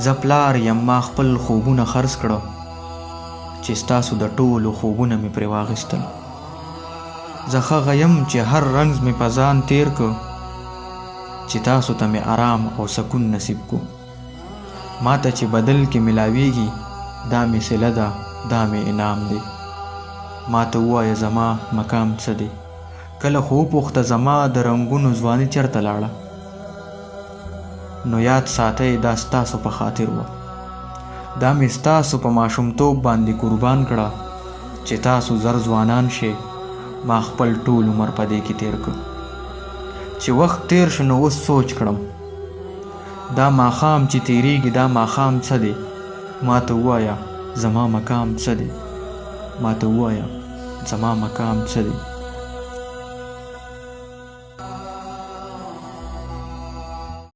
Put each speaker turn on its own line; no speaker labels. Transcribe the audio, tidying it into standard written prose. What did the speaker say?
زه پلار یم ما خپل خوبونه خرڅ کړه چې ستاسو د ټولو خوبونه مې پرې واخیستل. زه هغه یم چې هر رنځ مې په ځان تیر کړ چې تاسو ته مې آرام او سکون نصیب کو. ما ته چې بدل کې ملاویږي دا مې صله ده، دا مې انعام دی. ما ته ووایه زما مقام څه دی؟ کله خو وپوښته زما د رنګونو ځواني چېرته لاړه؟ نو یاد ساتئ دا ستاسو په خاطر وه. دا مې ستاسو په ماشومتوب باندې قربان کړه چې تاسو زر ځوانان شئ. ما خپل ټول عمر په دې کې تیر کړ. چې وخت تیر شو نو اوس سوچ کړم دا ماښام چې تیریږي دا ماښام څه دی؟ ما ته ووایه زما مقام څه دی؟ ما ته ووایه زما مقام څه دی؟